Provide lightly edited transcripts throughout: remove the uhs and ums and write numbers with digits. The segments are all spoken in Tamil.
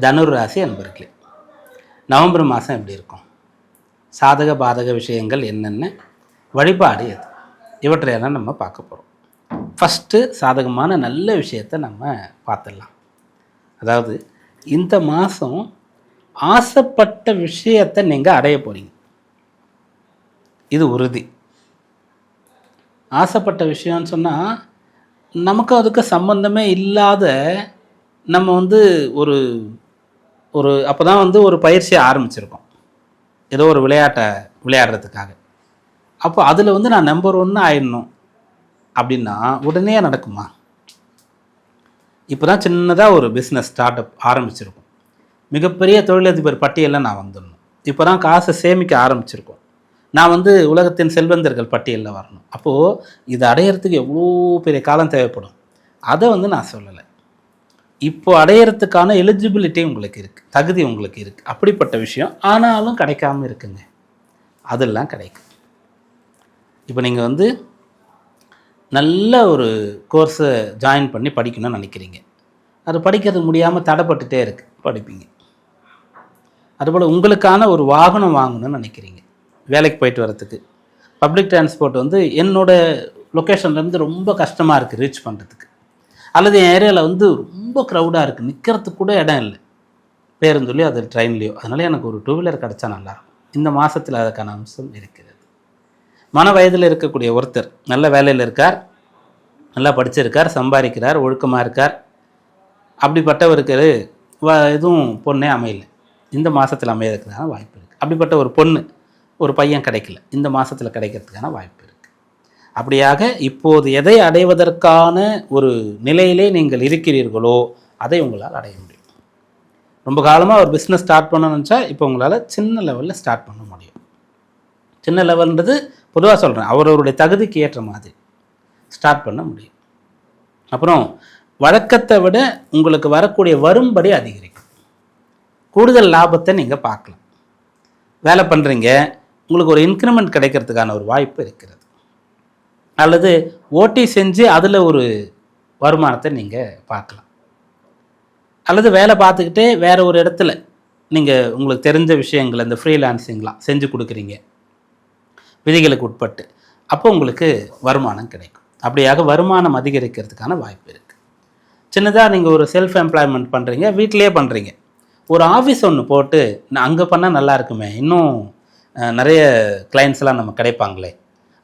தனுர் ராசி அன்பர்களே, நவம்பர் மாதம் எப்படி இருக்கும்? சாதக பாதக விஷயங்கள் என்னென்ன, வழிபாடு எது, இவற்றையெல்லாம் நம்ம பார்க்க போகிறோம். ஃபஸ்ட்டு சாதகமான நல்ல விஷயத்தை நம்ம பார்த்துடலாம். அதாவது இந்த மாதம் ஆசைப்பட்ட விஷயத்தை நீங்கள் அடைய போகிறீங்க. இது உறுதி. ஆசைப்பட்ட விஷயம்னு சொன்னால் நமக்கு அதுக்கு சம்பந்தமே இல்லாத நம்ம ஒரு ஒரு அப்போ தான் ஒரு பயிற்சியை ஆரம்பிச்சிருக்கோம், ஏதோ ஒரு விளையாட்டை விளையாடுறதுக்காக. அப்போ அதில் நான் நம்பர் 1 ஆயிடணும் அப்படின்னா உடனே நடக்குமா? இப்போ தான் சின்னதாக ஒரு பிஸ்னஸ் ஸ்டார்ட் அப் ஆரம்பிச்சிருக்கோம், மிகப்பெரிய தொழிலதிபர் பட்டியலில் நான் வந்துடணும், இப்போ தான் காசை சேமிக்க ஆரம்பிச்சிருக்கோம், நான் உலகத்தின் செல்வந்தர்கள் பட்டியலில் வரணும். அப்போது இதை அடையிறதுக்கு எவ்வளோ பெரிய காலம் தேவைப்படும், அதை நான் சொல்லலை. இப்போ அடையிறதுக்கான எலிஜிபிலிட்டி உங்களுக்கு இருக்குது, தகுதி உங்களுக்கு இருக்குது, அப்படிப்பட்ட விஷயம். ஆனாலும் கிடைக்காம இருக்குங்க, அதெல்லாம் கிடைக்கும். இப்போ நீங்கள் நல்ல ஒரு கோர்ஸை ஜாயின் பண்ணி படிக்கணும்னு நினைக்கிறீங்க, அது படிக்கிறது முடியாமல் தடைப்பட்டுட்டே இருக்குது, படிப்பீங்க. அதுபோல் உங்களுக்கான ஒரு வாகனம் வாங்கணும்னு நினைக்கிறீங்க, வேலைக்கு போயிட்டு வரத்துக்கு. பப்ளிக் டிரான்ஸ்போர்ட் என்னோடய லொக்கேஷன்லேருந்து ரொம்ப கஷ்டமாக இருக்குது ரீச் பண்ணுறதுக்கு, அல்லது என் ஏரியாவில் ரொம்ப க்ரௌடாக இருக்குது, நிற்கிறதுக்கு கூட இடம் இல்லை, பேருந்துலையோ அது ட்ரெயின்லையோ. அதனால் எனக்கு ஒரு 2 வீலர் கிடச்சா நல்லாயிருக்கும். இந்த மாதத்தில் அதுக்கான அம்சம் இருக்கிறது. மன வயதில் இருக்கக்கூடிய ஒருத்தர் நல்ல வேலையில் இருக்கார், நல்லா படிச்சிருக்கார், சம்பாதிக்கிறார், ஒழுக்கமாக இருக்கார், அப்படிப்பட்டவருக்கு எதுவும் பொண்ணே அமையலை, இந்த மாதத்தில் அமையறதுக்கான வாய்ப்பு இருக்குது. அப்படிப்பட்ட ஒரு பொண்ணு ஒரு பையன் கிடைக்கல, இந்த மாதத்தில் கிடைக்கிறதுக்கான வாய்ப்பு இருக்குது. அப்படியாக இப்போது எதை அடைவதற்கான ஒரு நிலையிலே நீங்கள் இருக்கிறீர்களோ அதை உங்களால் அடைய முடியும். ரொம்ப காலமாக ஒரு பிஸ்னஸ் ஸ்டார்ட் பண்ணணும்னு நினச்சா இப்போ உங்களால் சின்ன லெவலில் ஸ்டார்ட் பண்ண முடியும். சின்ன லெவல்ன்றது பொதுவாக சொல்கிறேன், அவரவருடைய தகுதிக்கு ஏற்ற மாதிரி ஸ்டார்ட் பண்ண முடியும். அப்புறம் வழக்கத்தை விட உங்களுக்கு வரக்கூடிய வரும்படி அதிகரிக்கும், கூடுதல் லாபத்தை நீங்கள் பார்க்கலாம். வேலை பண்ணுறீங்க, உங்களுக்கு ஒரு இன்க்ரிமெண்ட் கிடைக்கிறதுக்கான ஒரு வாய்ப்பு இருக்கிறது, அல்லது ஓட்டி செஞ்சு அதில் ஒரு வருமானத்தை நீங்கள் பார்க்கலாம். அல்லது வேலை பார்த்துக்கிட்டே வேறு ஒரு இடத்துல நீங்கள் உங்களுக்கு தெரிஞ்ச விஷயங்கள் இந்த ஃப்ரீலான்சிங்லாம் செஞ்சு கொடுக்குறீங்க விதிகளுக்கு உட்பட்டு, அப்போ உங்களுக்கு வருமானம் கிடைக்கும். அப்படியாக வருமானம் அதிகரிக்கிறதுக்கான வாய்ப்பு இருக்குது. சின்னதாக நீங்கள் ஒரு செல்ஃப் எம்ப்ளாய்மெண்ட் பண்ணுறீங்க, வீட்டிலே பண்ணுறீங்க, ஒரு ஆஃபீஸ் ஒன்று போட்டு நான் அங்கே பண்ணால் நல்லா இருக்குமே, இன்னும் நிறைய கிளைண்ட்ஸ்லாம் நம்ம கிடைப்பாங்களே,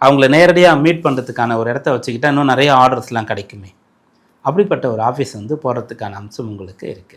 அவங்கள நேரடியாக மீட் பண்ணுறதுக்கான ஒரு இடத்த வச்சுக்கிட்டால் இன்னும் நிறைய ஆர்டர்ஸ்லாம் கிடைக்குமே, அப்படிப்பட்ட ஒரு ஆஃபீஸ் போடுறதுக்கான அம்சம் உங்களுக்கு இருக்குது.